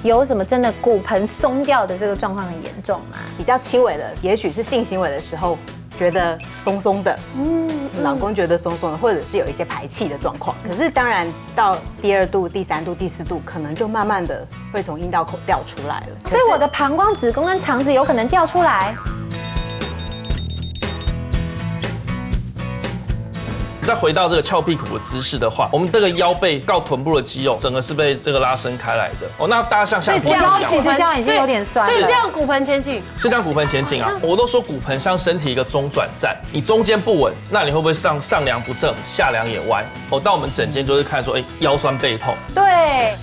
有什么真的骨盆松掉的这个状况很严重吗？比较轻微的，也许是性行为的时候觉得松松的，老公觉得松松的，或者是有一些排气的状况。可是当然到第2度、第3度、第4度，可能就慢慢的会从阴道口掉出来了。所以我的膀胱、子宫跟肠子有可能掉出来。再回到这个翘屁股的姿势的话，我们这个腰背到臀部的肌肉，整个是被这个拉伸开来的。哦，那大家像这样其实这样已经有点酸了。所以这样骨盆前倾，是这样骨盆前倾啊。我都说骨盆像身体一个中转站，你中间不稳，那你会不会上梁不正，下梁也歪？哦，但我们整间就是看说，腰酸背痛。对。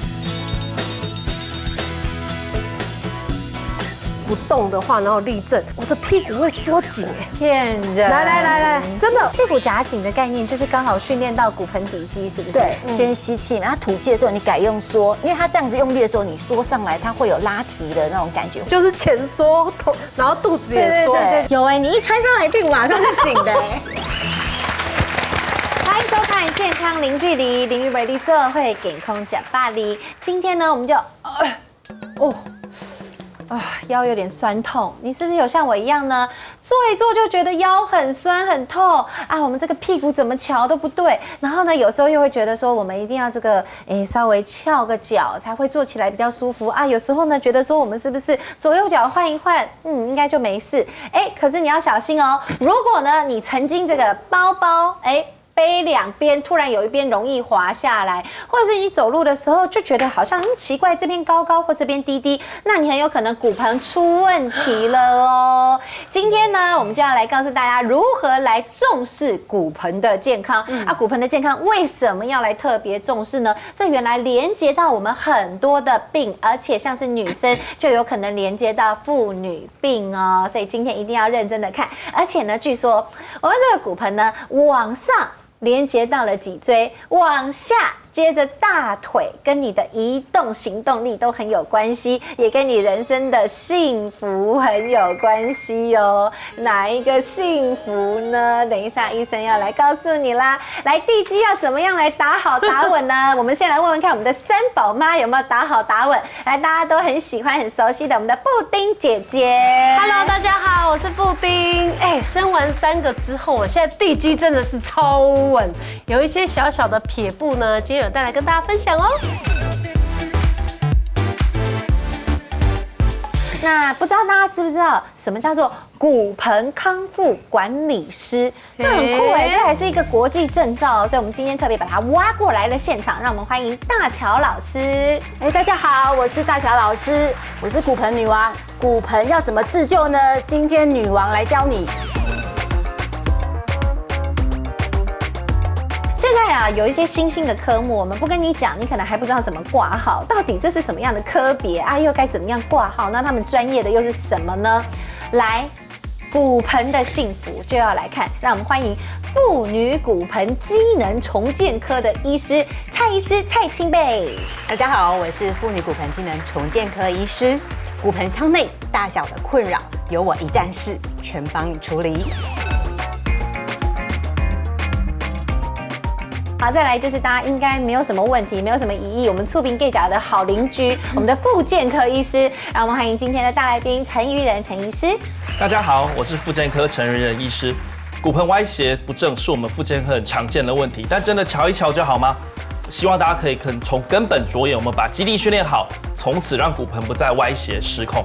不动的话，然后立正，我的屁股会缩紧哎，骗人！来，真的，屁股夹紧的概念就是刚好训练到骨盆底肌，是不是？对，先吸气，然后吐气的时候你改用缩，因为它这样子用力的时候，你缩上来，它会有拉提的那种感觉，就是前缩头，然后肚子也缩。对，有你一穿上来，屁股马上是紧的。欢迎收看《健康零距离》，林玉伟力做会健康假巴黎。今天呢，我们就腰有点酸痛，你是不是有像我一样呢？做一做就觉得腰很酸很痛啊，我们这个屁股怎么翘都不对。然后呢，有时候又会觉得说，我们一定要这个稍微翘个脚才会坐起来比较舒服啊。有时候呢，觉得说我们是不是左右脚换一换，应该就没事。可是你要小心哦，如果呢你曾经这个包包背两边，突然有一边容易滑下来，或者是你走路的时候就觉得好像奇怪，这边高高或这边低低，那你很有可能骨盆出问题了哦。今天呢，我们就要来告诉大家如何来重视骨盆的健康骨盆的健康为什么要来特别重视呢？这原来连接到我们很多的病，而且像是女生就有可能连接到妇女病哦，所以今天一定要认真的看。而且呢，据说我们这个骨盆呢往上连接到了脊椎，往下接着大腿，跟你的移动行动力都很有关系，也跟你人生的幸福很有关系哦。哪一个幸福呢？等一下医生要来告诉你啦。来，地基要怎么样来打好打稳呢？我们先来问问看我们的三宝妈有没有打好打稳。来，大家都很喜欢、很熟悉的我们的布丁姐姐。Hello， 大家好，我是布丁。生完3个之后，我现在地基真的是超稳，有一些小小的撇步呢，今天有带来跟大家分享哦。那不知道大家知不知道什么叫做骨盆康复管理师？这很酷这还是一个国际证照，所以我们今天特别把它挖过来了现场，让我们欢迎大乔老师。大家好，我是大乔老师，我是骨盆女王。骨盆要怎么自救呢？今天女王来教你。现在有一些新兴的科目，我们不跟你讲，你可能还不知道怎么挂号，到底这是什么样的科别又该怎么样挂号？那他们专业的又是什么呢？来，骨盆的幸福就要来看，让我们欢迎妇女骨盆机能重建科的医师蔡医师蔡清贝。大家好，我是妇女骨盆机能重建科医师。骨盆腔内大小的困扰，由我一站式全帮你处理。好，再来就是大家应该没有什么问题，没有什么疑义，我们触屏 gay 角的好邻居，我们的复健科医师，让我们欢迎今天的大来宾陈于仁陈医师。大家好，我是复健科陈于仁医师。骨盆歪斜不正是我们复健科很常见的问题，但真的瞧一瞧就好吗？希望大家可以从根本着眼，我们把肌力训练好，从此让骨盆不再歪斜失控。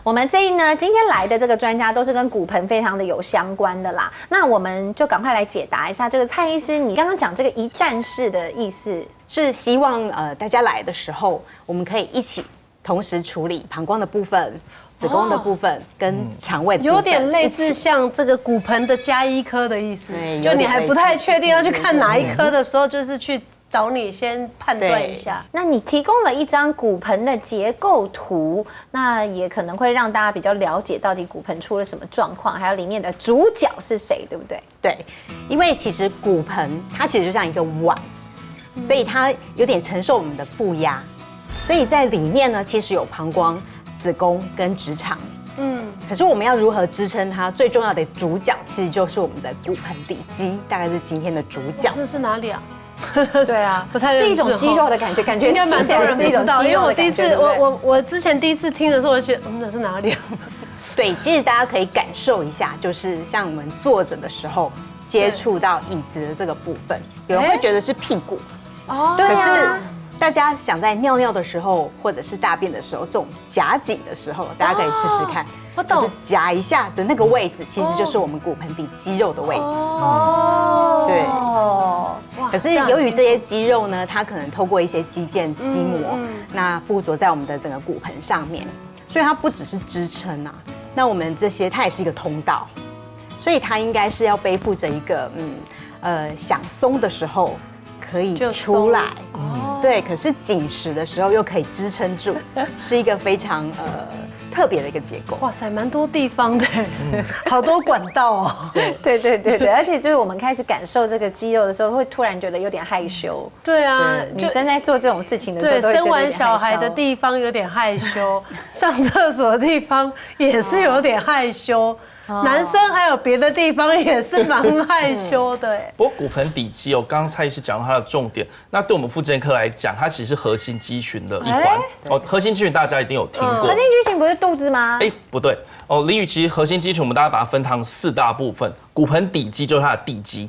我们今天来的这个专家都是跟骨盆非常的有相关的啦，那我们就赶快来解答一下这个蔡医师，你刚刚讲这个一站式的意思是希望大家来的时候，我们可以一起同时处理膀胱的部分、子宫的部分跟肠胃的部分，有点类似像这个骨盆的加医科的意思，就你还不太确定要去看哪一科的时候，就是去找你先判断一下。那你提供了一张骨盆的结构图，那也可能会让大家比较了解到底骨盆出了什么状况，还有里面的主角是谁，对不对？对，因为其实骨盆它其实就像一个碗，所以它有点承受我们的负压，所以在里面呢，其实有膀胱、子宫跟直肠。可是我们要如何支撑它？最重要的主角其实就是我们的骨盆底肌，大概是今天的主角。这是哪里啊？对啊，不太认识是一种肌肉的感觉，感觉应该蛮多人不知道，因为我第一次，我之前第一次听的时候，我就觉得那是哪里？对，其实大家可以感受一下，就是像我们坐着的时候接触到椅子的这个部分，有人会觉得是屁股，哦，可是大家想在尿尿的时候，或者是大便的时候，这种夹紧的时候，大家可以试试看。我懂，就是夹一下的那个位置，其实就是我们骨盆底肌肉的位置。哦，对。可是由于这些肌肉呢，它可能透过一些肌腱、肌膜，那附着在我们的整个骨盆上面，所以它不只是支撑啊，那我们这些它也是一个通道，所以它应该是要背负着一个想松的时候可以出来，对，可是紧实的时候又可以支撑住，是一个非常特别的一个结构。哇塞，蛮多地方的，好多管道哦。对，而且就是我们开始感受这个肌肉的时候，会突然觉得有点害羞。对啊，女生在做这种事情的时候，对，生完小孩的地方有点害羞，上厕所的地方也是有点害羞。男生还有别的地方也是蛮害羞的。不过骨盆底肌刚刚蔡医师讲到它的重点，那对我们复健科来讲，它其实是核心肌群的一环。核心肌群大家一定有听过。核心肌群不是肚子吗？不对林宇，其实核心肌群我们大家把它分成4大部分，骨盆底肌就是它的地基。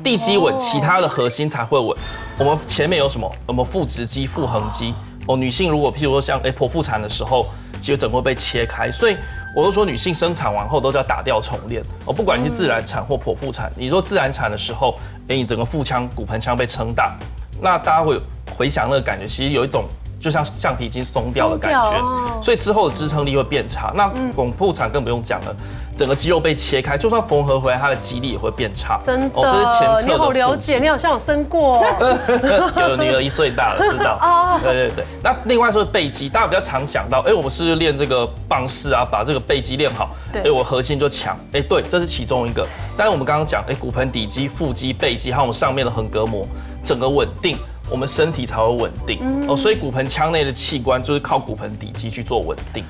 地基稳，其他的核心才会稳。我们前面有什么？我们腹直肌、腹横肌。女性如果譬如说像剖腹产的时候，其实整个会被切开，所以我都说女性生产完后都叫打掉重练。不管你是自然产或剖腹产，你说自然产的时候，你整个腹腔、骨盆腔被撑大，那大家会回想那个感觉，其实有一种就像橡皮筋松掉的感觉，所以之后的支撑力会变差。那剖腹产更不用讲了。整个肌肉被切开，就算缝合回来，它的肌力也会变差。真的，这是前侧的。你好了解，你好像有生过。有女儿1岁大了，知道。对。那另外说背肌，大家比较常想到，我们是练这个棒式啊，把这个背肌练好，我核心就强。对，这是其中一个。但是我们刚刚讲，骨盆底肌、腹肌、背肌，还有我们上面的横膈膜，整个稳定，我们身体才会稳定。所以骨盆腔内的器官就是靠骨盆底肌去做稳定。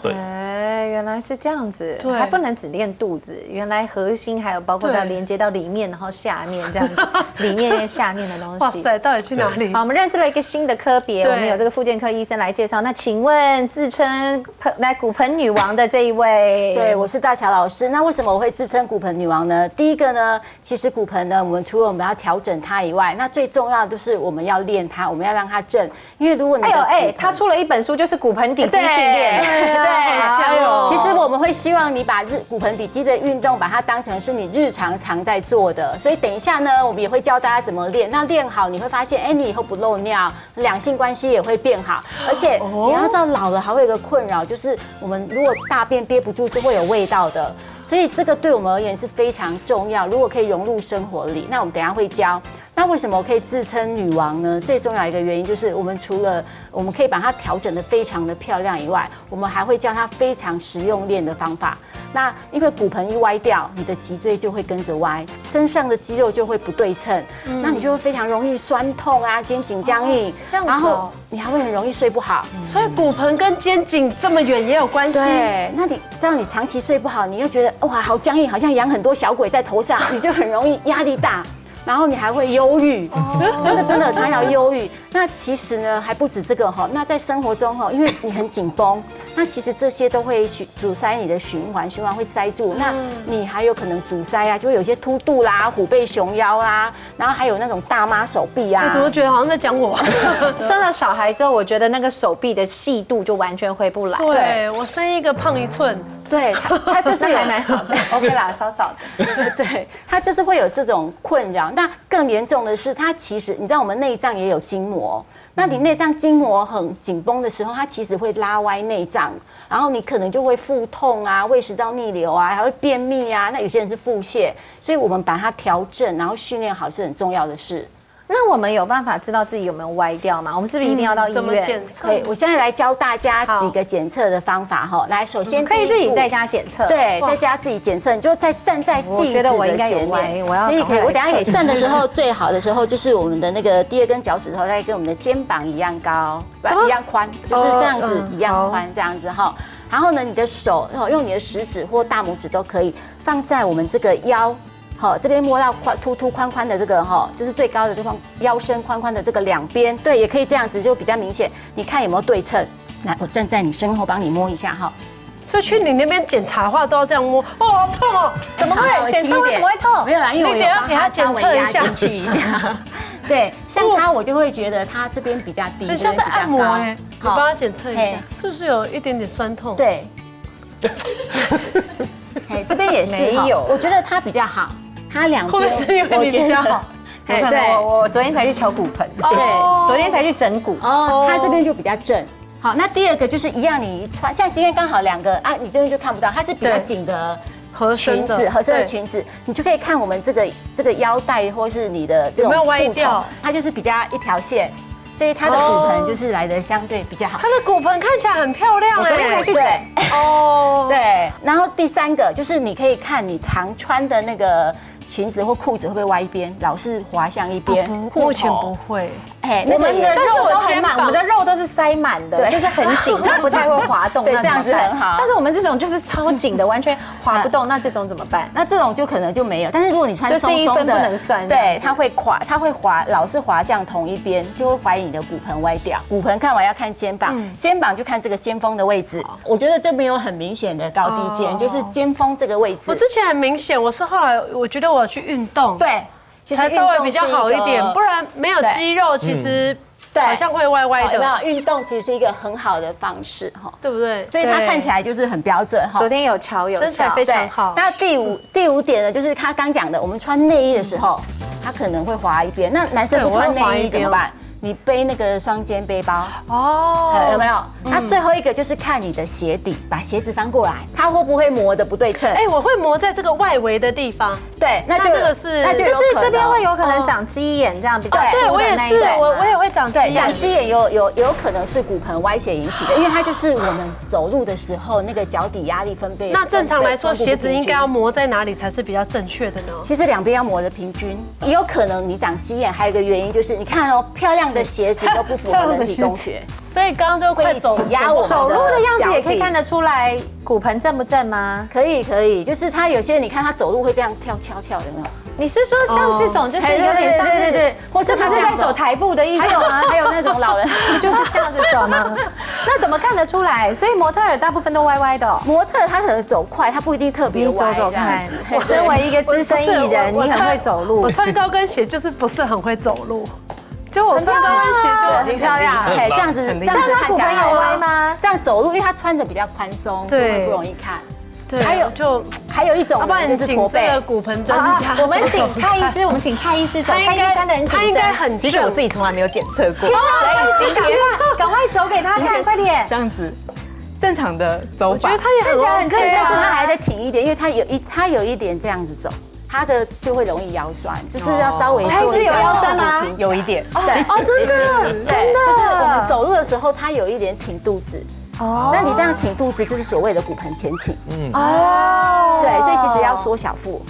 对。原来是这样子，还不能只练肚子，原来核心还有包括到连接到里面，然后下面这样子，里面跟下面的东西。哇塞，到底去哪里？好，我们认识了一个新的科别，我们有这个复健科医生来介绍。那请问自称骨盆女王的这一位？对，我是大乔老师。那为什么我会自称骨盆女王呢？第一个呢，其实骨盆呢，我们除了我们要调整它以外，那最重要的就是我们要练它，我们要让它正。因为如果你他出了一本书，就是骨盆底肌训练，对。其实我们会希望你把骨盆底肌的运动把它当成是你日常常在做的，所以等一下呢，我们也会教大家怎么练。那练好，你会发现，你以后不漏尿，两性关系也会变好。而且你要知道，老了还会有一个困扰，就是我们如果大便憋不住是会有味道的，所以这个对我们而言是非常重要。如果可以融入生活里，那我们等一下会教。那为什么我可以自称女王呢？最重要一个原因就是，我们除了我们可以把它调整得非常的漂亮以外，我们还会教它非常实用练的方法。那因为骨盆一歪掉，你的脊椎就会跟着歪，身上的肌肉就会不对称，那你就会非常容易酸痛啊，肩颈僵硬，然后你还会很容易睡不好。所以骨盆跟肩颈这么远也有关系。对，那你这样你长期睡不好，你又觉得哇好僵硬，好像养很多小鬼在头上，你就很容易压力大。然后你还会忧郁，真的常常忧郁。那其实呢还不止这个哈，那在生活中哈，因为你很紧绷，那其实这些都会阻塞你的循环会塞住。那你还有可能阻塞啊，就会有些凸肚啦、虎背熊腰啦，然后还有那种大妈手臂啊。我怎么觉得好像在讲我？生了小孩之后，我觉得那个手臂的细度就完全回不来。对，我生一个胖1寸。对，它就是还蛮好的 ，OK 啦，少少的。对，它就是会有这种困扰。那更严重的是，它其实你知道我们内脏也有筋膜，那你内脏筋膜很紧绷的时候，它其实会拉歪内脏，然后你可能就会腹痛啊、胃食道逆流啊，还会便秘啊。那有些人是腹泻，所以我们把它调正，然后训练好是很重要的事。那我们有办法知道自己有没有歪掉吗？我们是不是一定要到医院？检测？对，我现在来教大家几个检测的方法哈。来，首先可以自己在家检测。对，在家自己检测，你就站在镜子的前面。我觉得我应该有歪，可以。我等下给站的时候，最好的时候就是我们的那个第2根脚趾头，大概跟我们的肩膀一样高，一样宽，就是这样子一样宽，这样子哈。然后呢，你的手用你的食指或大拇指都可以放在我们这个腰。好，这边摸到凸凸宽宽的这个哈，就是最高的地方，腰身宽宽的这个两边，对，也可以这样子，就比较明显。你看有没有对称？来，我站在你身后帮你摸一下哈。所以去你那边检查的话都要这样摸，哦，好痛哦！怎么会？检测为什么会痛？没有啦，因为我你等一下给他检测一下进去一下。对，像他我就会觉得他这边比较低，很像在按摩哎，我帮他检测一下嘿，是不是有一点点酸痛？对。哎，这边也是没有我觉得它比较好，它两边会不会是因为你比较好？有可能我昨天才去敲骨盆，对，昨天才去整骨。哦，它这边就比较正。好，那第二个就是一样，你穿像今天刚好两个啊，你这边就看不到，它是比较紧的合身的合身的裙子，你就可以看我们这个腰带或是你的这种有没有歪掉，它就是比较一条线，所以它的骨盆就是来的相对比较好。它的骨盆看起来很漂亮我昨天才去整。哦，对，然后第三个就是你可以看你常穿的那个裙子或裤子会不会歪一边，老是滑向一边。目前不会。哎，我们的肉都很满，但是我肩膀我们的肉都是塞满的，就是很紧，它不太会滑动。对，那这样子很好。像是我们这种就是超紧的，完全滑不动，那这种怎么办？那这种就可能就没有，但是如果你穿就这一分松松的不能算对，它会滑，老是滑向同一边，就会怀疑你的骨盆歪掉。骨盆看完要看肩膀，肩膀就看这个肩峰的位置。我觉得这没有很明显的高低肩，就是肩峰这个位置。我之前很明显，我是后来我觉得我要去运动，对，其实才稍微比较好一点，不然没有肌肉其实好像会歪歪的。那运动其实是一个很好的方式哈，对不对？所以它看起来就是很标准哈。昨天有瞧有身材笑，非常好。那第五点呢，就是他刚讲的，我们穿内衣的时候，它可能会滑一边。那男生不穿内衣怎么办？你背那个双肩背包哦，有没有？那最后一个就是看你的鞋底，把鞋子翻过来，它会不会磨的不对称？哎，我会磨在这个外围的地方。对，那这个是，就是这边会有可能长鸡眼这样比较粗的那一对，我也是，我也会长鸡眼。长鸡眼有可能是骨盆歪斜引起的，因为它就是我们走路的时候那个脚底压力分贝。那正常来说，鞋子应该要磨在哪里才是比较正确的呢？其实两边要磨的平均，也有可能你长鸡眼，还有一个原因就是你看哦，漂亮的鞋子都不符合人体工学，所以刚刚就快走压我走路的样子也可以看得出来骨盆正不正吗？可以，就是他有些你看他走路会这样跳有没有？你是说像这种就是有点像是对，或是他是在走台步的意思吗？还有那种老人不就是这样子走吗？那怎么看得出来？所以模特儿大部分都歪歪的。模特他可能走快，他不一定特别歪。你走走看，我身为一个资深艺人，你很会走路。我穿高跟鞋就是不是很会走路。就我穿高跟鞋就很漂亮，哎，这样子他骨盆有歪吗？这样走路，因为他穿的比较宽松，就会不容易看。对，还有一种，要不然就是驼背的骨盆专家。我们请蔡医师，走，蔡医师穿的很紧身，他应该很。其实我自己从来没有检测过。赶快走给他看，快点。这样子，正常的走法。我觉得他也很正，但是他还得挺一点，因为他有一点这样子走。他的就会容易腰酸，就是要稍微说一下。有腰酸吗？有一点。对，真的，就是我们走路的时候，他有一点挺肚子。哦，那你这样挺肚子，就是所谓的骨盆前倾。对，所以其实要缩小腹。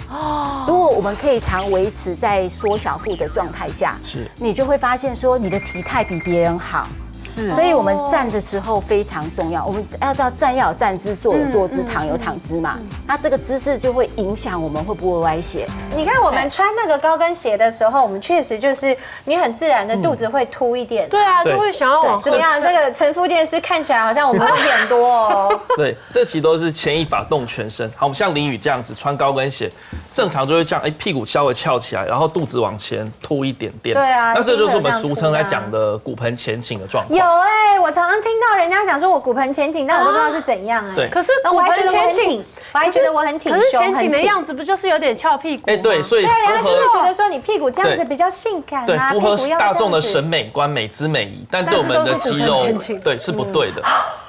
如果我们可以常维持在缩小腹的状态下，你就会发现说你的体态比别人好。是，所以我们站的时候非常重要。我们要知道站要有站姿，坐有坐姿，躺有躺姿嘛。那这个姿势就会影响我们会不会歪斜。你看我们穿那个高跟鞋的时候，我们确实就是你很自然的肚子会凸一点。对啊，就会想要往怎么样？那个陈复健师看起来好像我们有点多哦。对，这其实都是牵一发动全身。好，我们像林宇这样子穿高跟鞋，正常就会这样，屁股稍微翘起来，然后肚子往前凸一点点。对啊，那这就是我们俗称在讲的骨盆前倾的状况。有哎，我常常听到人家讲说我骨盆前倾，但我都不知道是怎样哎。对，可是骨盆前倾，我还觉得我很挺胸，可是前倾的样子不就是有点翘屁股？哎，对，所以对啊，是不是觉得说你屁股这样子比较性感啊？对，符合大众的审美观、美姿美仪，但对我们的肌肉，对是不对的。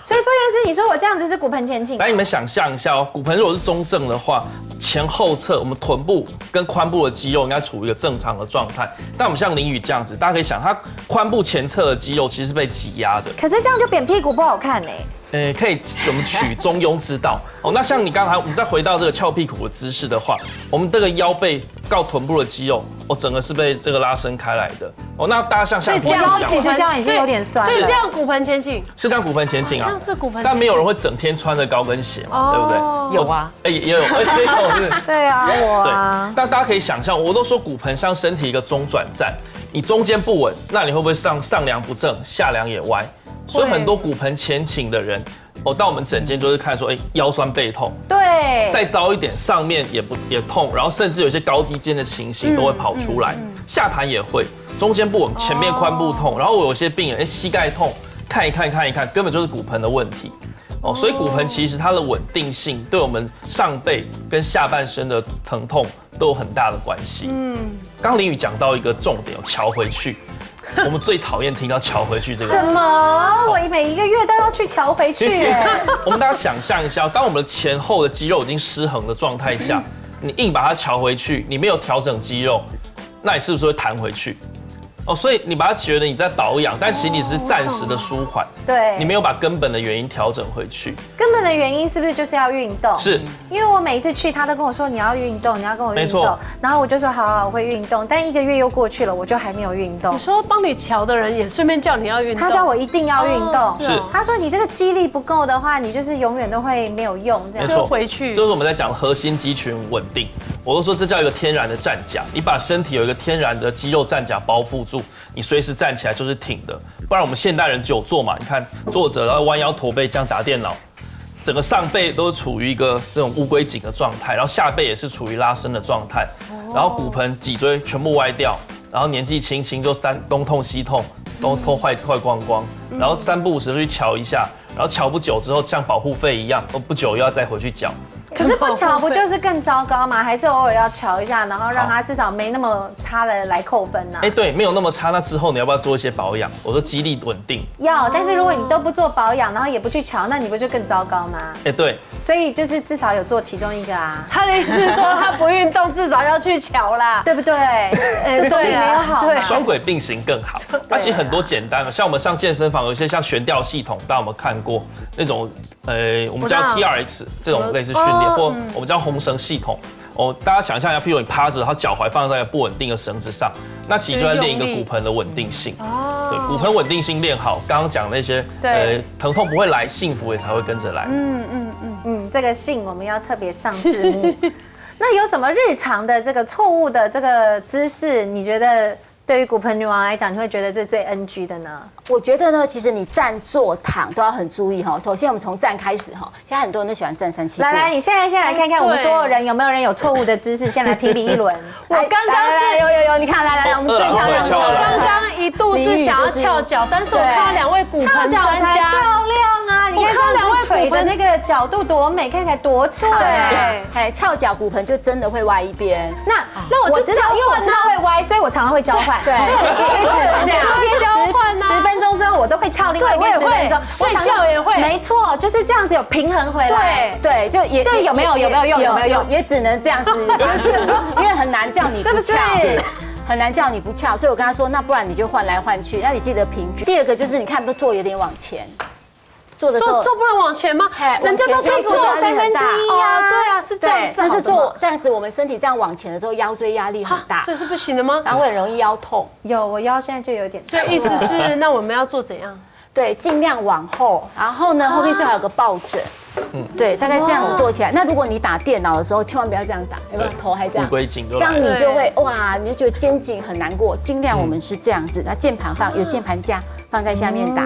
所以傅健师，你说我这样子是骨盆前倾？来，你们想象一下哦，骨盆如果是中正的话，前后侧我们臀部跟髋部的肌肉应该处于一个正常的状态。但我们像林宇这样子，大家可以想，他髋部前侧的肌肉其实是被挤压的。可是这样就扁屁股不好看哎。可以我们取中庸之道哦。那像你刚才，我们再回到这个翘屁股的姿势的话，我们这个腰背到臀部的肌肉，整个是被这个拉伸开来的。那大家像所以这样其实这样已经有点酸了。所以这样骨盆前倾，是这样骨盆前倾啊，这样是骨盆前倾，但没有人会整天穿着高跟鞋嘛，对不对？有啊，也有，对啊，我啊。但大家可以想象，我都说骨盆像身体一个中转站，你中间不稳，那你会不会上梁不正，下梁也歪？所以很多骨盆前倾的人，到我们诊间就是看说，腰酸背痛，对，再糟一点，上面也痛，然后甚至有些高低肩的情形都会跑出来，下盘也会，中间不稳，前面髋部痛，然后我有些病人，膝盖痛，看一看，根本就是骨盆的问题。所以骨盆其实它的稳定性对我们上背跟下半身的疼痛都有很大的关系。刚林宇讲到一个重点，瞧回去。我们最讨厌听到瞧回去这个词。什么？我每一个月都要去瞧回去。我们大家想象一下，当我们的前后的肌肉已经失衡的状态下，你硬把它瞧回去，你没有调整肌肉，那你是不是会弹回去？所以你把它觉得你在保养，但其实你只是暂时的舒缓，对，你没有把根本的原因调整回去。根本的原因是不是就是要运动？是，因为我每一次去，他都跟我说你要运动，你要跟我运动没错，然后我就说好，我会运动，但1个月又过去了，我就还没有运动你。说帮你瞧的人也顺便叫你要运动，他叫我一定要运动，是他说你这个肌力不够的话，你就是永远都会没有用这样。没错，回去就是我们在讲核心肌群稳定。我都说这叫一个天然的战甲，你把身体有一个天然的肌肉战甲包覆住，你随时站起来就是挺的。不然我们现代人久坐嘛，你看坐着然后弯腰驼背这样打电脑，整个上背都处于一个这种乌龟颈的状态，然后下背也是处于拉伸的状态，然后骨盆脊椎全部歪掉，然后年纪轻轻就东痛西痛，都痛坏光光，然后3不5时就去瞧一下，然后瞧不久之后像保护费一样，不久又要再回去缴。可是不瞧不就是更糟糕吗？还是偶尔要瞧一下，然后让它至少没那么差的来扣分呢？对，没有那么差。那之后你要不要做一些保养？我说肌力稳定要，但是如果你都不做保养，然后也不去瞧，那你不就更糟糕吗？对。所以就是至少有做其中一个啊。他的意思是说他不运动，至少要去瞧啦，对不对？对没有好，对，双轨并行更好。它其实很多简单的，像我们上健身房有一些像悬吊系统，大家有没有看过那种？我们叫 TRX 这种类似训练，或我们叫红绳系统。大家想象一下，譬如你趴着，然后脚踝放在不稳定的绳子上，那其实就在练一个骨盆的稳定性。对，骨盆稳定性练好，刚刚讲那些疼痛不会来，幸福也才会跟着来。这个幸我们要特别上字幕。那有什么日常的这个错误的这个姿势，你觉得对于骨盆女王来讲，你会觉得这最 NG 的呢？我觉得呢，其实你站、坐、躺都要很注意哈。首先，我们从站开始哈。现在很多人都喜欢站3、7步。来，你现在先来看看我们所有人有没有人有错误的姿势，先来评比一轮。我刚刚是有，你看，来，我们最漂亮的。刚刚一度是想要翘脚，但是我看到2位骨盆专家漂亮啊！你看2位腿的那个角度多美，看起来多长。对，翘脚骨盆就真的会歪一边。那我知道，因为我知道会歪，所以我常常会交换。对，交换10分钟之后我都会翘另外一边10分钟，睡觉也会。没错，就是这样子有平衡回来。对，就也对，有没有用？也只能这样子，因为很难叫你不翘。很难叫你不翘，所以我跟他说，那不然你就换来换去，那你记得平均。第二个就是你看，都坐有点往前，坐的时候坐不能往前吗？人家都说坐3分之一啊，对啊，是这样子。但是坐这样子，我们身体这样往前的时候，腰椎压力很大，所以是不行的吗？然后会很容易腰痛。有，我腰现在就有点痛。所以意思是，那我们要做怎样？对，尽量往后，然后呢，后面最好有个抱枕。对，大概这样子做起来。那如果你打电脑的时候，千万不要这样打，有没有？头还这样，乌龟颈就这样你就会哇，你就觉得肩颈很难过。尽量我们是这样子，那键盘有键盘架放在下面打。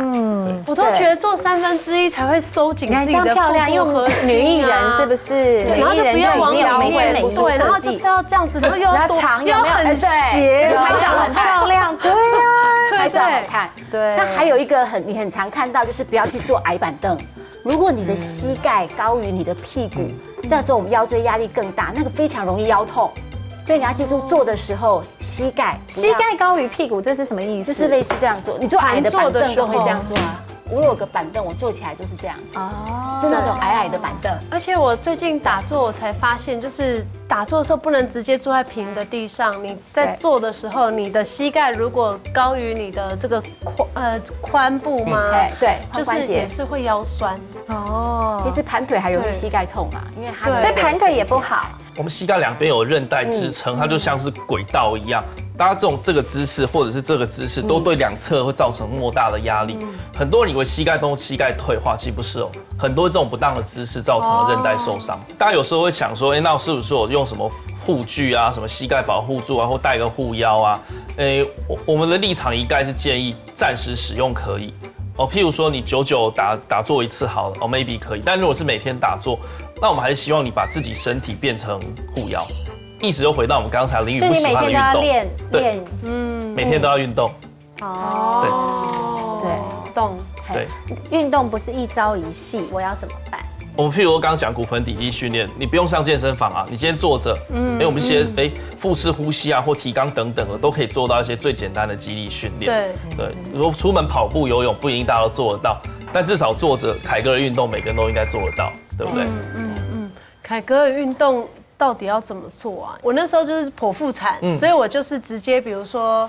我都觉得做1/3才会收紧自己的漂亮，因为女艺人是不是？然后就不要往两面，对，然后就是要这样子，然后又要长，又很斜，拍照很漂亮，对呀，拍照好看。对。那还有一个你很常看到，就是不要去坐矮板凳。如果你的膝盖高于你的屁股，这时候我们腰椎压力更大，那个非常容易腰痛。所以你要记住，坐的时候膝盖高于屁股，这是什么意思？就是类似这样做，你坐矮的板凳都会这样做啊。我有个板凳，我坐起来就是这样子，是那种矮矮的板凳。而且我最近打坐，我才发现，就是打坐的时候不能直接坐在平的地上，你在坐的时候，你的膝盖如果高于你的这个髋部吗？对，就是也是会腰酸。哦，其实盘腿还容易膝盖痛啊，因为它所以盘腿也不好。我们膝盖两边有韧带支撑，它就像是轨道一样。大家这个姿势或者是这个姿势，都对两侧会造成莫大的压力。很多人以为膝盖痛、膝盖退化，其实不是哦。很多这种不当的姿势造成了韧带受伤。大家有时候会想说，那是不是我用什么护具啊、什么膝盖保护住啊，或带个护腰啊？我们的立场一概是建议暂时使用可以。譬如说你久久打坐一次好了，maybe 可以。但如果是每天打坐，那我们还是希望你把自己身体变成护腰。意思又回到我们刚才林宇不喜欢的运动，对，每天都要运动。对，运动不是一朝一夕，我要怎么办？我们譬如刚刚讲骨盆底肌训练，你不用上健身房啊，你今天坐着，我们一些腹式呼吸啊或提肛等等的，都可以做到一些最简单的肌力训练。对，如果出门跑步、游泳，不一定大家都做得到，但至少坐着凯格尔运动，每个人都应该做得到，对不对？凯格尔运动到底要怎么做啊？我那时候就是剖腹产，所以我就是直接，比如说。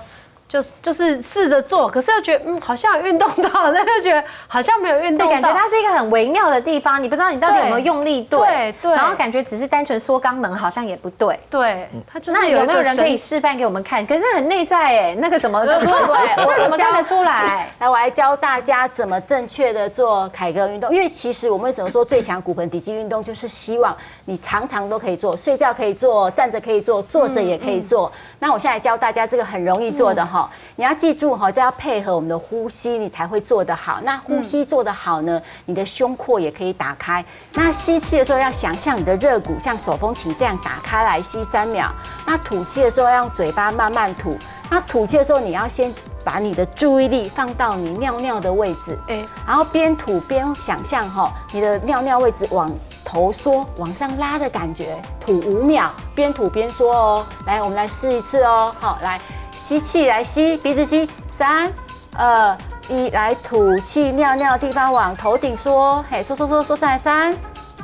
就是试着做，可是又觉得好像有运动到，但又觉得好像没有运动到，感觉它是一个很微妙的地方，你不知道你到底有没有用力对，然后感觉只是单纯缩肛门好像也不对，对，它就是那有没有人可以示范给我们看？可是那很内在哎，那个怎么对？我怎么看得出来？来，我来教大家怎么正确的做凯格尔运动，因为其实我们为什么说最强骨盆底肌运动，就是希望你常常都可以做，睡觉可以做，站着可以做，坐着也可以做。那我现在教大家这个很容易做的哈。你要记住哈，这要配合我们的呼吸，你才会做得好。那呼吸做得好呢，你的胸廓也可以打开。那吸气的时候要想象你的肋骨像手风琴这样打开来，吸3秒。那吐气的时候要用嘴巴慢慢吐。那吐气的时候你要先把你的注意力放到你尿尿的位置，然后边吐边想象哈，你的尿尿位置往头缩往上拉的感觉，吐5秒，边吐边缩哦。来，我们来试一次哦。好，来。吸气，来吸，鼻子吸，3、2、1，来吐气，尿尿的地方往头顶缩，嘿，缩上来，3、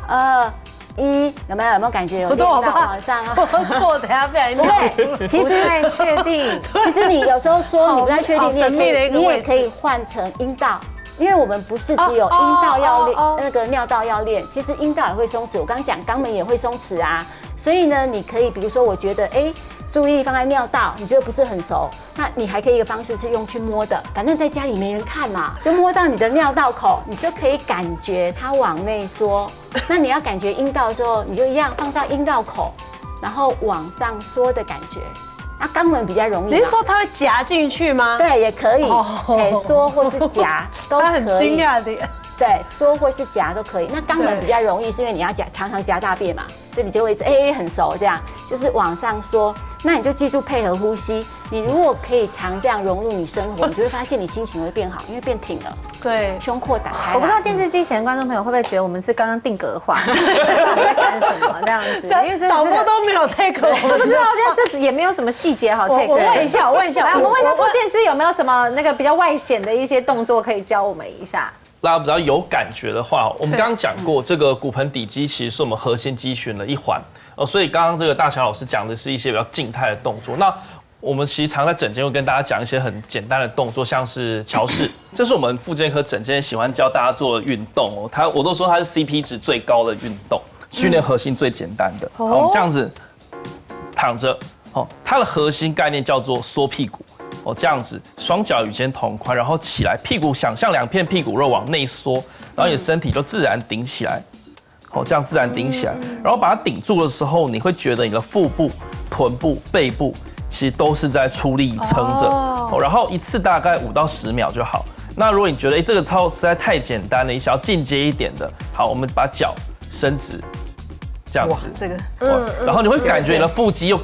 2、1，有没有感觉有练到往上啊？错，等下不然对，其实不太确定，其实你有时候说你不太确定，你也可以换成阴道。因为我们不是只有阴道要练，那个尿道要练，其实阴道也会松弛。我刚刚讲肛门也会松弛啊，所以呢，你可以比如说，我觉得注意力放在尿道，你觉得不是很熟，那你还可以一个方式是用去摸的，反正在家里没人看嘛，就摸到你的尿道口，你就可以感觉它往内缩。那你要感觉阴道的时候，你就一样放到阴道口，然后往上缩的感觉。那肛门比较容易。你是说它会夹进去吗？对，也可以，缩或是夹都可以。很惊讶的。对，缩或是夹都可以。那肛门比较容易，是因为你要常常夹大便嘛，所以你就会很熟这样，就是往上缩。那你就记住配合呼吸。你如果可以常这样融入你生活，你就会发现你心情会变好，因为变挺了。对，胸廓打开。我不知道电视机前的观众朋友会不会觉得我们是刚刚定格化，不知道我们在干什么这样子，因为导播都没有 take， 我不知道这也没有什么细节好 take。我问一下，来，我们问一下复健师有没有什么那个比较外显的一些动作可以教我们一下。大家比较有感觉的话，我们刚刚讲过，这个骨盆底肌其实是我们核心肌群的一环，所以刚刚这个大乔老师讲的是一些比较静态的动作。那我们其实常在诊间会跟大家讲一些很简单的动作，像是桥式，这是我们复健科诊间喜欢教大家做的运动哦。我都说它是 CP 值最高的运动，训练核心最简单的。好，我们这样子躺着，它的核心概念叫做缩屁股。这样子，双脚与肩同宽，然后起来，屁股想象2片屁股肉往内缩，然后你的身体就自然顶起来，这样自然顶起来，然后把它顶住的时候，你会觉得你的腹部、臀部、背部其实都是在出力撑着，然后一次大概5到10秒就好。那如果你觉得这个操实在太简单了，你想要进阶一点的，好，我们把脚伸直。这样子，这个，然后你会感觉你的腹肌又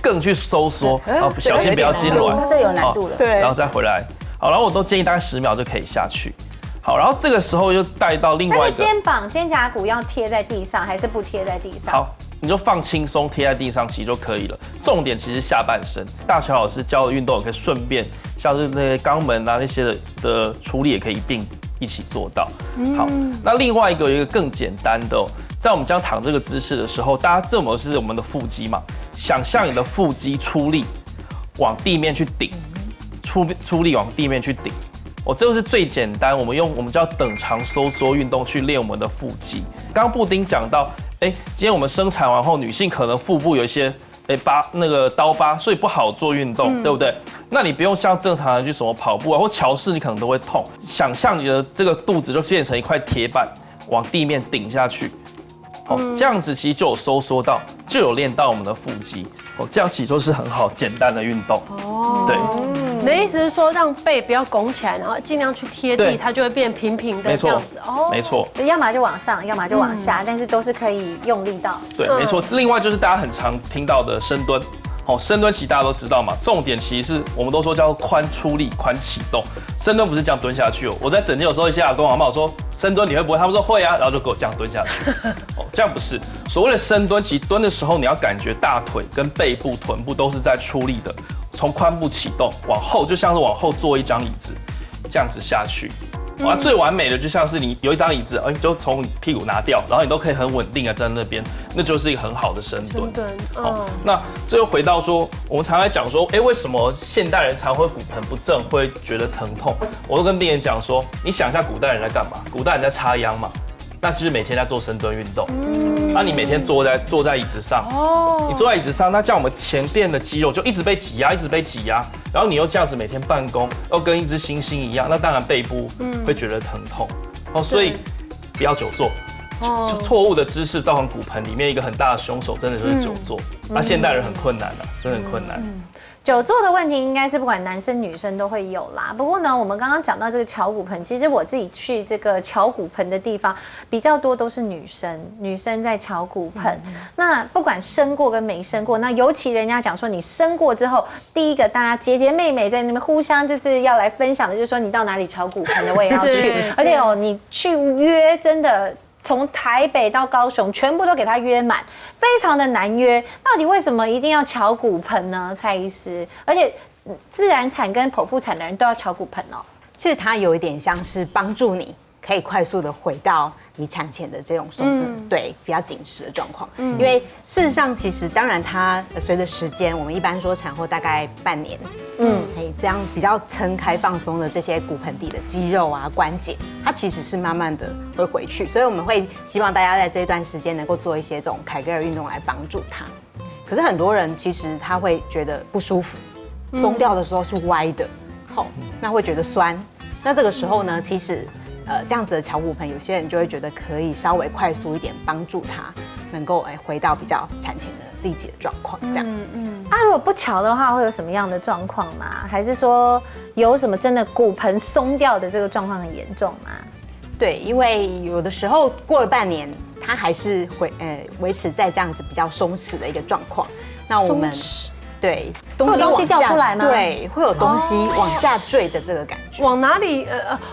更去收缩，小心不要痉挛，这有难度了，对，然后再回来，好，然后我都建议大概10秒就可以下去，好，然后这个时候又带到另外一个，肩膀、肩胛骨要贴在地上还是不贴在地上？好，你就放轻松，贴在地上其实就可以了。重点其实下半身，大乔老师教的运动也可以顺便，像是那些肛门啊那些的出力也可以一起做到。好，那另外有一个更简单的哦，在我们这样躺这个姿势的时候，大家这么是我们的腹肌嘛？想象你的腹肌出力往地面去顶，出力往地面去顶。这个是最简单，我们叫等长收缩运动去练我们的腹肌。刚刚布丁讲到，今天我们生产完后，女性可能腹部有一些刀疤，所以不好做运动，对不对？那你不用像正常人去什么跑步啊或桥式，你可能都会痛。想象你的这个肚子就变成一块铁板，往地面顶下去。这样子其实就有收缩到，就有练到我们的腹肌。这样其实就是很好简单的运动。对。你的意思是说，让背不要拱起来，然后尽量去贴地，它就会变平平的这样子。没错。要么就往上，要么就往下，但是都是可以用力到。对，没错。另外就是大家很常听到的深蹲。深蹲其实大家都知道嘛，重点其实是我们都说叫髋出力、髋启动。深蹲不是这样蹲下去哦。我在诊间有时候一些阿公阿嬷说深蹲你会不会？他们说会啊，然后就给我这样蹲下去。这样不是。所谓的深蹲，其实蹲的时候你要感觉大腿跟背部、臀部都是在出力的。从髋部启动往后，就像是往后坐一张椅子，这样子下去。最完美的就像是你有一张椅子，你就从你屁股拿掉，然后你都可以很稳定的站在那边，那就是一个很好的深蹲。那这又回到说，我们常常讲说，为什么现代人常会骨盆不正，会觉得疼痛？我都跟病人讲说，你想一下古代人在干嘛？古代人在插秧嘛，那其实每天在做深蹲运动。你每天坐在椅子上，你坐在椅子上，那这样我们前边的肌肉就一直被挤压，一直被挤压，然后你又这样子每天办公，又跟一只猩猩一样，那当然背部会觉得疼痛。所以不要久坐，错误的姿势造成骨盆里面一个很大的凶手，真的就是久坐。那现代人很困难的，真的很困难。久坐的问题应该是不管男生女生都会有啦。不过呢，我们刚刚讲到这个敲骨盆，其实我自己去这个敲骨盆的地方比较多都是女生在敲骨盆。那不管生过跟没生过，那尤其人家讲说你生过之后，第一个大家姐姐妹妹在那边互相就是要来分享的，就是说你到哪里敲骨盆的我也要去，而且你去约真的。从台北到高雄，全部都给他约满，非常的难约。到底为什么一定要敲骨盆呢，蔡医师？而且自然产跟剖腹产的人都要敲骨盆哦。其实它有一点像是帮助你可以快速的回到你产前的这种对比较紧实的状况。因为事实上，其实当然它随着时间，我们一般说产后大概半年，这样比较撑开放松的这些骨盆底的肌肉啊关节，它其实是慢慢的会回去。所以我们会希望大家在这一段时间能够做一些这种凯格尔运动来帮助它。可是很多人其实他会觉得不舒服，松掉的时候是歪的，那会觉得酸。那这个时候呢，其实这样子的敲骨盆，有些人就会觉得可以稍微快速一点，帮助他能够回到比较产前的立即的状况，这样。如果不敲的话，会有什么样的状况吗？还是说有什么真的骨盆松掉的这个状况很严重吗？对，因为有的时候过了半年，它还是会维持在这样子比较松弛的一个状况。那我们对东西掉出来吗？对，会有东西往下坠的这个感觉。往哪里？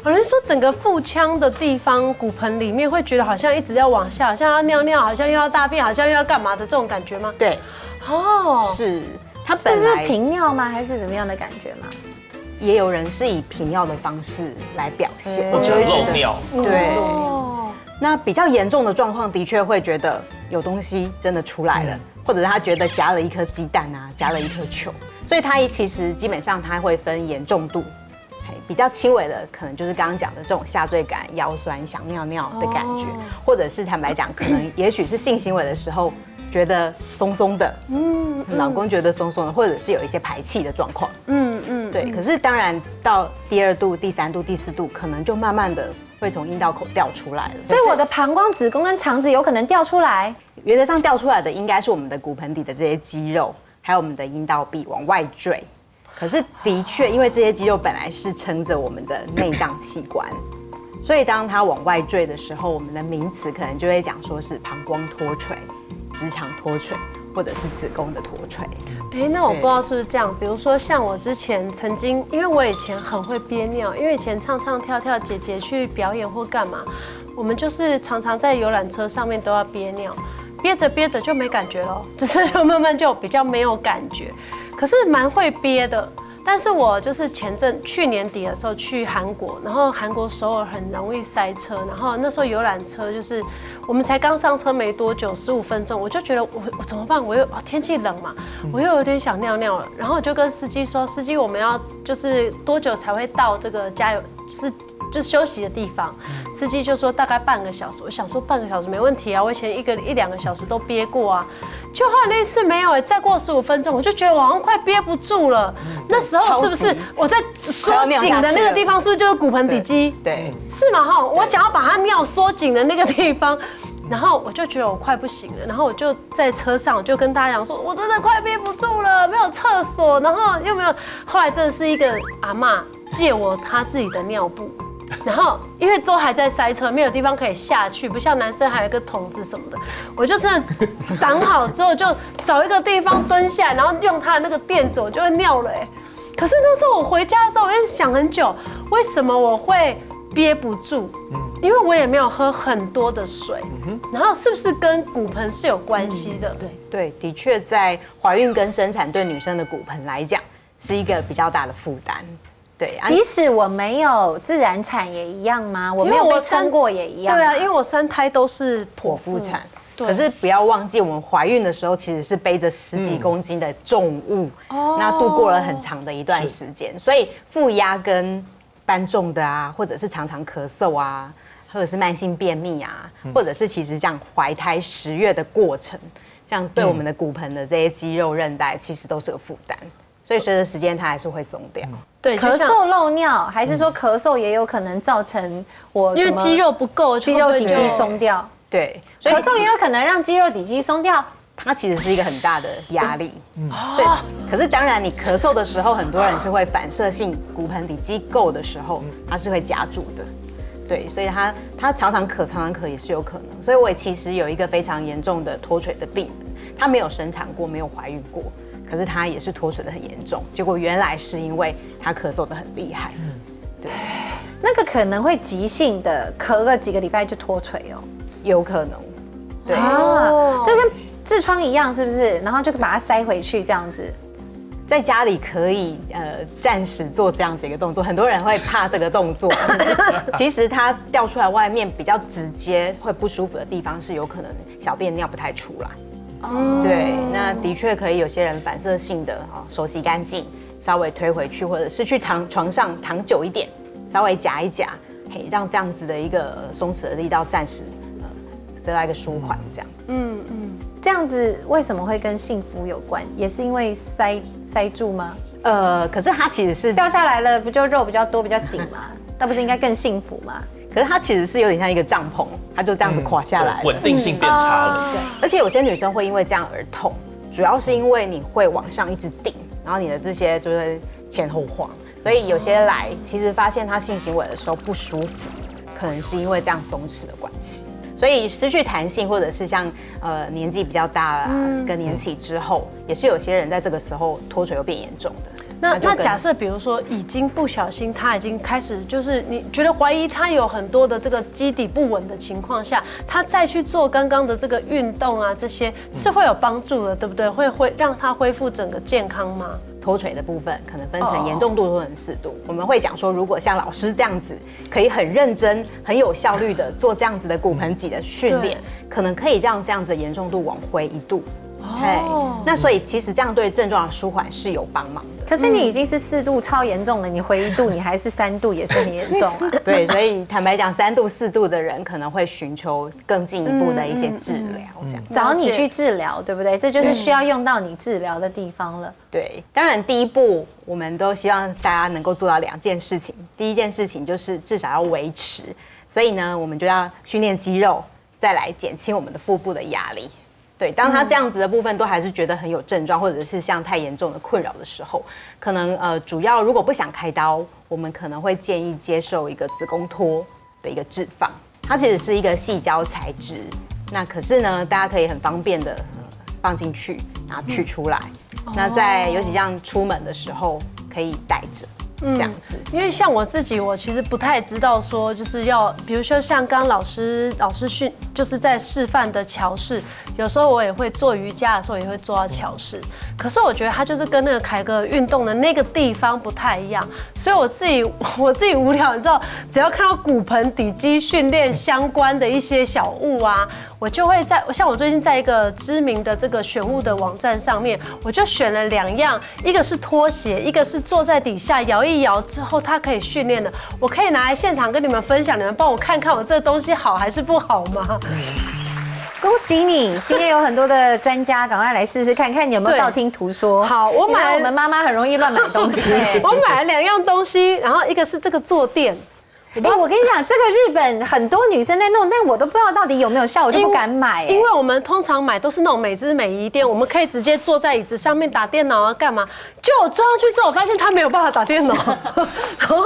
有人说整个腹腔的地方，骨盆里面会觉得好像一直要往下，好像要尿尿，好像又要大便，好像又要干嘛的这种感觉吗？对，是它本来这是频尿吗？还是怎么样的感觉吗？也有人是以频尿的方式来表现，我觉得漏尿。对，那比较严重的状况，的确会觉得有东西真的出来了。或者他觉得夹了一颗鸡蛋啊，夹了一颗球，所以他其实基本上他会分严重度，比较轻微的可能就是刚刚讲的这种下坠感、腰酸、想尿尿的感觉，或者是坦白讲，可能也许是性行为的时候觉得松松的，老公觉得松松的，或者是有一些排气的状况，对。可是当然到第2度、第3度、第4度，可能就慢慢的会从阴道口掉出来了。所以我的膀胱、子宫跟肠子有可能掉出来。原则上掉出来的应该是我们的骨盆底的这些肌肉，还有我们的阴道壁往外坠。可是的确，因为这些肌肉本来是撑着我们的内脏器官，所以当它往外坠的时候，我们的名词可能就会讲说是膀胱脱垂、直肠脱垂，或者是子宫的脱垂。那我不知道是不是这样。比如说像我之前曾经，因为我以前很会憋尿，因为以前唱唱跳跳，姐姐去表演或干嘛，我们就是常常在游览车上面都要憋尿。憋着憋着就没感觉了，只是就慢慢就比较没有感觉，可是蛮会憋的。但是我就是去年底的时候去韩国，然后韩国首尔很容易塞车，然后那时候游览车就是我们才刚上车没多久，15分钟，我就觉得我怎么办？我又天气冷嘛，我又有点想尿尿了，然后我就跟司机说，司机我们要就是多久才会到这个加油就是休息的地方？司机就说大概半个小时，我想说半个小时没问题啊，我以前一两个小时都憋过啊。就后来那次没有再过15分钟，我就觉得我好像快憋不住了。那时候是不是我在缩紧的那个地方，是不是就是骨盆底肌？对，是吗？哈，我想要把它尿缩紧的那个地方，然后我就觉得我快不行了，然后我就在车上，我就跟大家讲说，我真的快憋不住了，没有厕所，然后又没有。后来真的是一个阿嬷借我她自己的尿布。然后因为都还在塞车，没有地方可以下去，不像男生还有一个桶子什么的，我就真的挡好之后就找一个地方蹲下来，然后用他的那个垫子，我就会尿了。可是那时候我回家的时候，我就想很久，为什么我会憋不住？因为我也没有喝很多的水，然后是不是跟骨盆是有关系的？对，的确在怀孕跟生产对女生的骨盆来讲是一个比较大的负担。对，即使我没有自然产也一样吗？我没有被撑过也一样。对啊，因为我3胎都是剖腹产。可是不要忘记，我们怀孕的时候其实是背着10几公斤的重物，那度过了很长的一段时间，所以负压跟搬重的啊，或者是常常咳嗽啊，或者是慢性便秘啊，或者是其实像怀胎10月的过程，像对我们的骨盆的这些肌肉韧带，其实都是个负担。所以随着时间，它还是会松掉。对，咳嗽漏尿，还是说咳嗽也有可能造成我因为肌肉不够，肌肉底肌松掉。对，咳嗽也有可能让肌肉底肌松掉。它其实是一个很大的压力。所以，可是当然，你咳嗽的时候，很多人是会反射性骨盆底肌够的时候，它是会夹住的。对，所以他常常咳也是有可能。所以我其实有一个非常严重的脱垂的病人，他没有生产过，没有怀孕过。可是他也是脱垂的很严重，结果原来是因为他咳嗽的很厉害。对，那个可能会急性的咳个几个礼拜就脱垂哦，有可能。对，就跟痔疮一样，是不是？然后就把它塞回去这样子。在家里可以暂时做这样子一个动作，很多人会怕这个动作，可是其实它掉出来外面比较直接会不舒服的地方是有可能小便尿不太出来。对，那的确可以有些人反射性的手洗干净，稍微推回去，或者是去床上躺久一点，稍微夹一夹，让这样子的一个松弛的力道暂时得到一个舒缓，这样子。这样子为什么会跟幸福有关？也是因为塞住吗？可是它其实是掉下来了，不就肉比较多、比较紧吗？那不是应该更幸福吗？可是它其实是有点像一个帐篷，它就这样子垮下来，稳定性变差了。对，而且有些女生会因为这样而痛，主要是因为你会往上一直顶，然后你的这些就是前后晃，所以有些来其实发现她性行为的时候不舒服，可能是因为这样松弛的关系。所以失去弹性，或者是像年纪比较大啦，更年期之后，也是有些人在这个时候脱垂又变严重的。那假设比如说已经不小心，他已经开始就是你觉得怀疑他有很多的这个基底不稳的情况下，他再去做刚刚的这个运动啊，这些是会有帮助的，对不对？会让他恢复整个健康吗？脱垂的部分可能分成严重度或者适度。我们会讲说，如果像老师这样子，可以很认真、很有效率的做这样子的骨盆肌的训练，可能可以让这样子的严重度往回1度。那所以其实这样对症状的舒缓是有帮忙的。可是你已经是4度超严重了，你回1度，你还是3度，也是很严重啊。对，所以坦白讲，3度、4度的人可能会寻求更进一步的一些治疗，这样找你去治疗，对不对？这就是需要用到你治疗的地方了。对，当然第一步我们都希望大家能够做到2件事情。第一件事情就是至少要维持，所以呢，我们就要训练肌肉，再来减轻我们的腹部的压力。对，当他这样子的部分都还是觉得很有症状，或者是像太严重的困扰的时候，可能主要如果不想开刀，我们可能会建议接受一个子宫托的一个置放。它其实是一个矽胶材质，那可是呢，大家可以很方便的放进去，然后取出来。那在尤其像出门的时候可以带着。这样子。因为像我自己，我其实不太知道说就是要，比如说像刚老师就是在示范的桥式，有时候我也会做瑜伽的时候也会做到桥式，可是我觉得它就是跟那个凯格尔运动的那个地方不太一样，所以我自己无聊，你知道，只要看到骨盆底肌训练相关的一些小物啊，我就会像我最近在一个知名的这个选物的网站上面，我就选了2样，一个是拖鞋，一个是坐在底下摇一摇之后它可以训练的，我可以拿来现场跟你们分享，你们帮我看看我这个东西好还是不好吗？恭喜你！今天有很多的专家，赶快来试试看看你有没有道听途说。好，我买了，我们妈妈很容易乱买东西。我买了2样东西，然后一个是这个坐垫。我跟你讲，这个日本很多女生在弄，但我都不知道到底有没有效，我就不敢买。因为我们通常买都是那种美姿美仪店，我们可以直接坐在椅子上面打电脑啊，干嘛？就我坐上去之后，我发现它没有办法打电脑，然后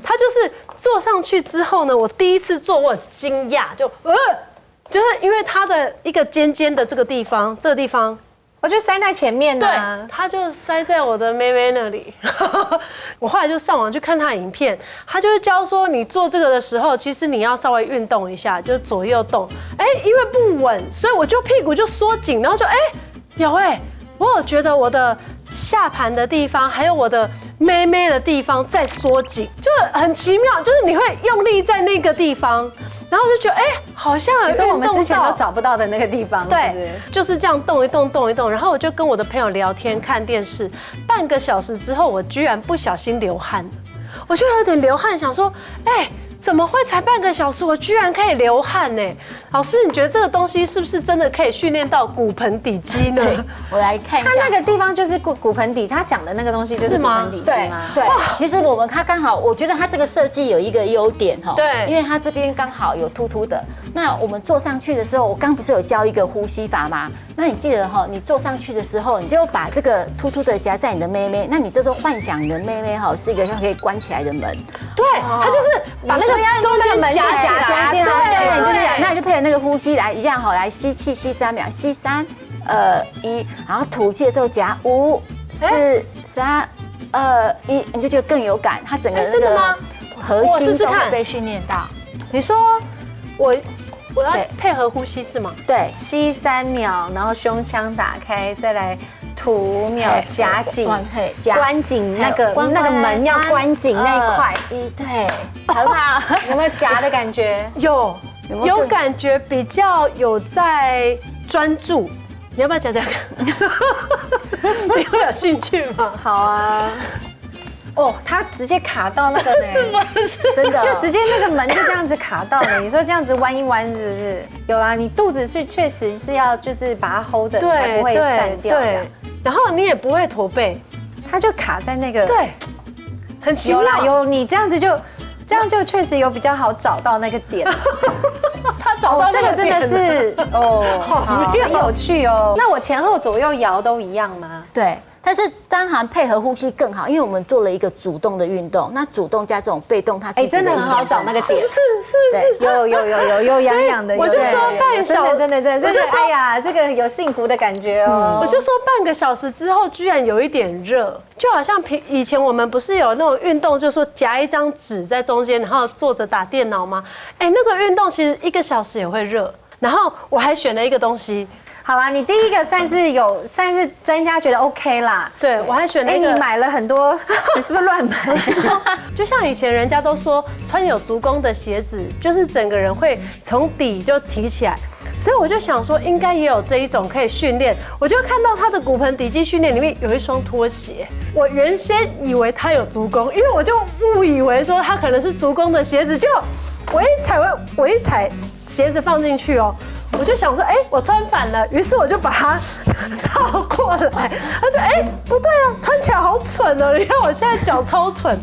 它就是坐上去之后呢，我第一次坐我惊讶，就是因为它的一个尖尖的这个地方，我就塞在前面呢、对，它就塞在我的妹妹那里。我后来就上网去看她的影片，她就是教说你做这个的时候，其实你要稍微运动一下，就是左右动。因为不稳，所以我就屁股就缩紧，然后就我有觉得我的下盘的地方，还有我的妹妹的地方在缩紧，就很奇妙，就是你会用力在那个地方。然后就觉得好像有运动到，我们之前都找不到的那个地方，对，就是这样动一动。然后我就跟我的朋友聊天、看电视，半个小时之后，我居然不小心流汗，我就有点流汗，想说，怎么会才半个小时，我居然可以流汗呢？老师，你觉得这个东西是不是真的可以训练到骨盆底肌呢？我来看一下，它那个地方就是骨盆底，他讲的那个东西就是骨盆底肌吗？对，其实它刚好，我觉得它这个设计有一个优点哈，对，因为它这边刚好有凸凸的。那我们坐上去的时候，我刚不是有教一个呼吸法吗？那你记得哈，你坐上去的时候，你就把这个凸凸的夹在你的妹妹，那你这时候幻想你的妹妹哈是一个像可以关起来的门，对，它就是把那个中间门夹中间，对，你就这样，那你就配合那个呼吸来一样哈，来吸气吸3秒，吸3、2、1，然后吐气的时候夹5、4、3、2、1，你就觉得更有感，它整个那个核心都会被训练到。你说我要配合呼吸是吗？对，吸3秒，然后胸腔打开，再来吐5秒，夹紧，关紧那个门要关紧那一块，对，很好，有没有夹的感觉？有感觉，比较有在专注。你要不要讲讲看？你会有兴趣吗？好啊。它直接卡到那个呢，是不是？真的，就直接那个门就这样子卡到了。你说这样子弯一弯是不是？有啦，你肚子是确实是要就是把它 hold 着，才不会散掉。对，然后你也不会驼背，它就卡在那个。对，很奇妙。有你这样就确实有比较好找到那个点。他找到这个真的是好很有趣哦。那我前后左右摇都一样吗？对。但是当然配合呼吸更好，因为我们做了一个主动的运动，那主动加这种被动，它真的很好找那个点，是，有痒痒的，我就说半小时，真的，我就说哎呀，这个有幸福的感觉哦。我就说半个小时之后居然有一点热，就好像以前我们不是有那种运动，就是说夹一张纸在中间，然后坐着打电脑吗？那个运动其实1个小时也会热。然后我还选了一个东西。好啦，你第一个算是专家觉得 OK 啦。对，我还选了一个。你买了很多，你是不是乱买？就像以前人家都说，穿有足弓的鞋子，就是整个人会从底就提起来。所以我就想说，应该也有这一种可以训练。我就看到他的骨盆底肌训练里面有一双拖鞋，我原先以为他有足弓，因为我就误以为说他可能是足弓的鞋子，就我一踩鞋子放进去哦。我就想说，我穿反了，于是我就把它倒过来，而且不对啊，穿起来好蠢哦！你看我现在脚超蠢，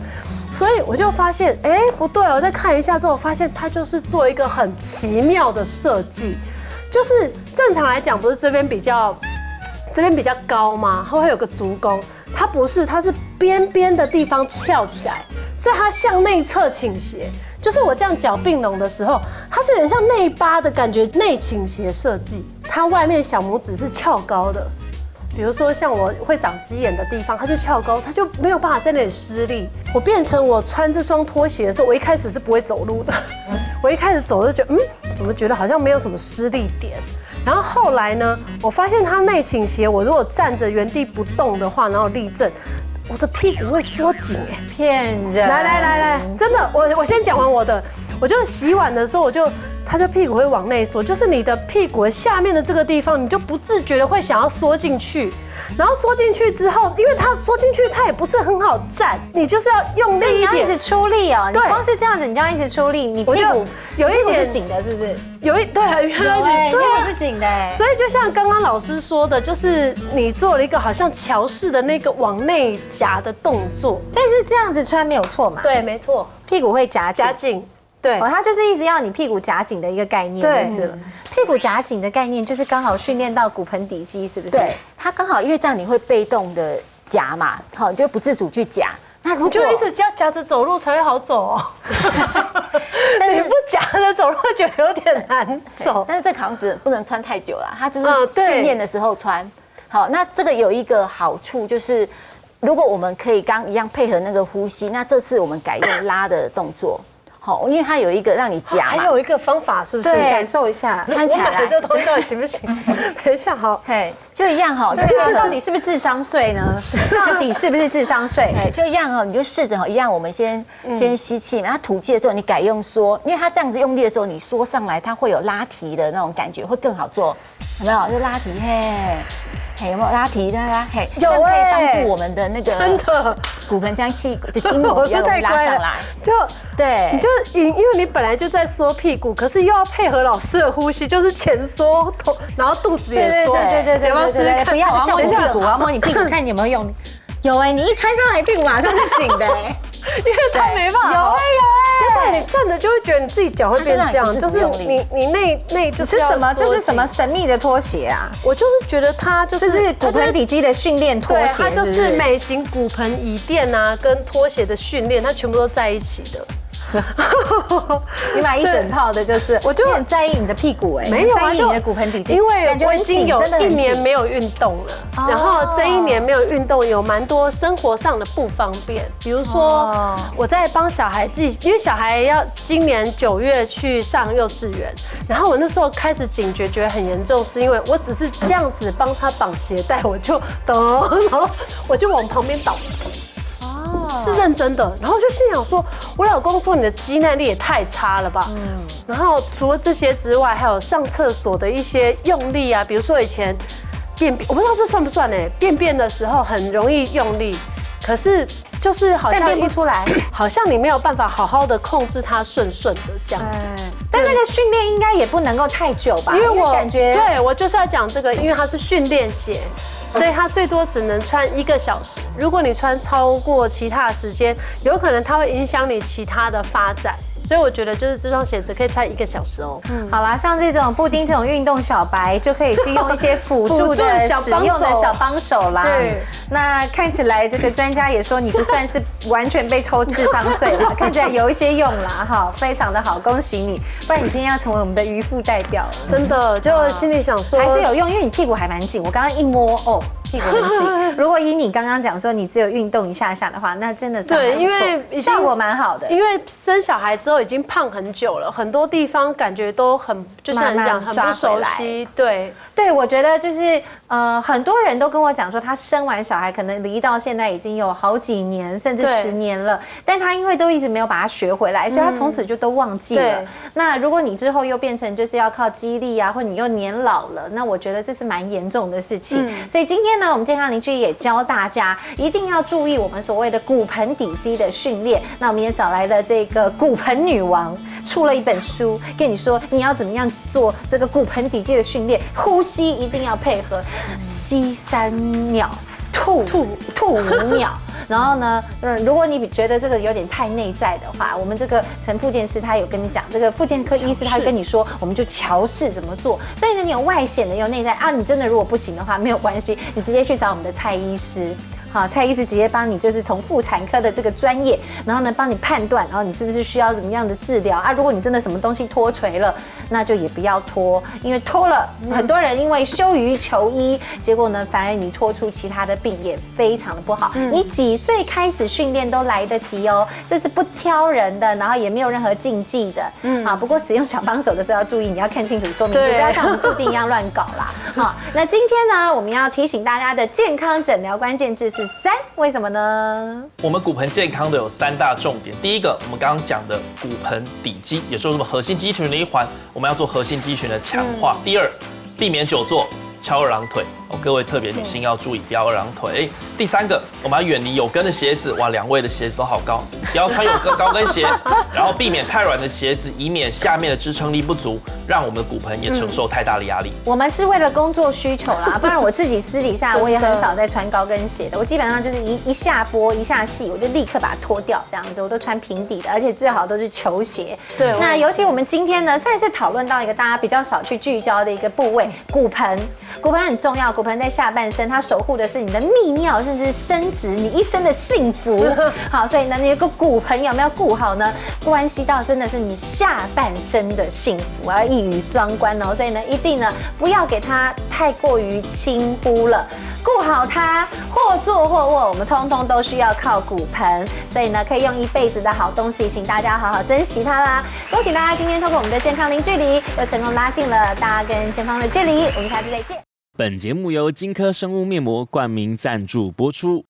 所以我就发现，不对，我再看一下之后，发现它就是做一个很奇妙的设计，就是正常来讲，不是这边比较高吗？它会有个足弓，它不是，它是边边的地方翘起来，所以它向内侧倾斜。就是我这样脚并拢的时候，它是有点像内八的感觉，内倾斜设计。它外面小拇指是翘高的，比如说像我会长鸡眼的地方，它就翘高，它就没有办法在那里施力。我变成我穿这双拖鞋的时候，我一开始是不会走路的，我一开始走就觉得怎么觉得好像没有什么施力点。然后后来呢，我发现它内倾斜，我如果站着原地不动的话，然后立正，我的屁股会缩紧哎，骗人！来，真的，我先讲完我的，我就洗碗的时候，它就屁股会往内缩，就是你的屁股下面的这个地方，你就不自觉的会想要缩进去。然后缩进去之后，因为它缩进去，它也不是很好站，你就是要用力一点，你要一直出力哦。你对光是这样子，你就要一直出力，你屁股有一点是紧的，是不是？对，屁股是紧的。所以就像刚刚老师说的，就是你做了一个好像桥式的那个往内夹的动作，所以是这样子穿没有错嘛？对，没错，屁股会夹紧。夹紧。对，它就是一直要你屁股夹紧的一个概念就是了。屁股夹紧的概念就是刚好训练到骨盆底肌，是不是？对，它刚好因为这样你会被动的夹嘛，好，就不自主去夹。那如果就一直夹着走路才会好走哦。但是你不夹着走路会觉得有点难走。但是这扛子不能穿太久了，它就是训练的时候穿。好，那这个有一个好处就是，如果我们可以刚一样配合那个呼吸，那这次我们改用拉的动作。好，因为它有一个让你夹嘛，还有一个方法是不是？对，感受一下，穿起来。这东西到底行不行？等一下，好，嘿，就一样哈。对啊，到底是不是智商税呢？到底是不是智商税？哎，就一样哦，你就试着哈，一样，我们先吸气嘛，它吐气的时候你改用缩，因为它这样子用力的时候，你缩上来，它会有拉提的那种感觉，会更好做，有没有？就拉提，嘿，有没有拉提的啦？嘿，有可以帮助我们的那个真的骨盆腔气的筋膜比较容易拉上来。就对，你就因为你本来就在缩屁股，可是又要配合老师的呼吸，就是前缩头，然后肚子也缩。对，不要像我屁股，我要摸你屁股，看你有没有用。有哎，你一穿上来，屁股马上是紧的哎，因为它没办法。有哎，你站着就会觉得你自己脚会变这样，就是你内就是什么？这是什么神秘的拖鞋啊？我就是觉得它就是这是骨盆底肌的训练拖鞋，它就是美型骨盆椅垫啊，跟拖鞋的训练，它全部都在一起的。你买一整套的，就是我就很在意你的屁股哎，没有在意你的骨盆底肌，因为感觉我已经有1年没有运动了，然后这1年没有运动，有蛮多生活上的不方便，比如说我在帮小孩因为小孩要今年9月去上幼稚园，然后我那时候开始警觉，觉得很严重，是因为我只是这样子帮他绑鞋带，我就然后我就往旁边倒。是认真的，然后就心想说，我老公说你的肌耐力也太差了吧。然后除了这些之外，还有上厕所的一些用力啊，比如说以前便便，我不知道这算不算呢？便便的时候很容易用力，可是就是好像便不出来，好像你没有办法好好的控制它顺的这样子。但那个训练应该也不能够太久吧？因为我感觉，对我就是要讲这个，因为它是训练鞋。所以它最多只能穿1个小时。如果你穿超过其他的时间，有可能它会影响你其他的发展。所以我觉得就是这双鞋子可以穿1个小时哦。好啦，像这种布丁这种运动小白就可以去用一些辅助的使用的小帮手啦。对，那看起来这个专家也说你不算是完全被抽智商税了，看起来有一些用啦哈，非常的好，恭喜你！不然你今天要成为我们的渔夫代表了。真的，就心里想说还是有用，因为你屁股还蛮紧，我刚刚一摸哦。屁股很紧。如果以你刚刚讲说你只有运动一下下的话，那真的算对，因为效果蛮好的。因为生小孩之后已经胖很久了，很多地方感觉都很，就像你讲很不熟悉。对，对，我觉得就是很多人都跟我讲说，他生完小孩可能离到现在已经有好几年，甚至10年了，但他因为都一直没有把它学回来，所以他从此就都忘记了。那如果你之后又变成就是要靠肌力啊，或你又年老了，那我觉得这是蛮严重的事情。所以今天呢，我们健康邻居也教大家一定要注意我们所谓的骨盆底肌的训练。那我们也找来了这个骨盆女王，出了一本书，跟你说你要怎么样做这个骨盆底肌的训练，呼吸一定要配合，吸3秒，吐5秒。然后呢，如果你觉得这个有点太内在的话，我们这个陈复健师他有跟你讲，这个复健科医师他跟你说，我们就乔式怎么做。所以呢，你有外显的，有内在啊。你真的如果不行的话，没有关系，你直接去找我们的蔡医师。好，蔡医师直接帮你就是从妇产科的这个专业，然后呢帮你判断，然后你是不是需要怎么样的治疗啊？如果你真的什么东西脱垂了，那就也不要脱，因为脱了，很多人因为羞于求医，结果呢反而你脱出其他的病也非常的不好。你几岁开始训练都来得及哦，这是不挑人的，然后也没有任何禁忌的。好，不过使用小帮手的时候要注意，你要看清楚说明书，不要像我们固定一样乱搞啦。好，那今天呢，我们要提醒大家的健康诊疗关键字是3，为什么呢？我们骨盆健康的有3大重点。第一个，我们刚刚讲的骨盆底肌，也就是我们核心肌群的一环，我们要做核心肌群的强化。第二，避免久坐、翘二郎腿。各位特别女性要注意，不要二郎腿。第3个，我们要远离有跟的鞋子。哇，2位的鞋子都好高，不要穿有跟高跟鞋，然后避免太软的鞋子，以免下面的支撑力不足，让我们的骨盆也承受太大的压力。我们是为了工作需求啦，不然我自己私底下我也很少在穿高跟鞋的。我基本上就是一下拨一下细，我就立刻把它脱掉，这样子我都穿平底的，而且最好都是球鞋。对，那尤其我们今天呢，算是讨论到一个大家比较少去聚焦的一个部位——骨盆。骨盆很重要，骨盆在下半身，它守护的是你的泌尿，甚至是生殖，你一生的幸福。好，所以呢，你个骨盆有没有顾好呢？关系到真的是你下半身的幸福，要一语双关哦。所以呢，一定呢不要给它太过于轻忽了，顾好它，或坐或卧，我们通通都需要靠骨盆。所以呢，可以用一辈子的好东西，请大家好好珍惜它啦。恭喜大家今天透过我们的健康零距离，又成功拉近了大家跟健康的距离。我们下次再见。本节目由金科生物面膜冠名赞助播出。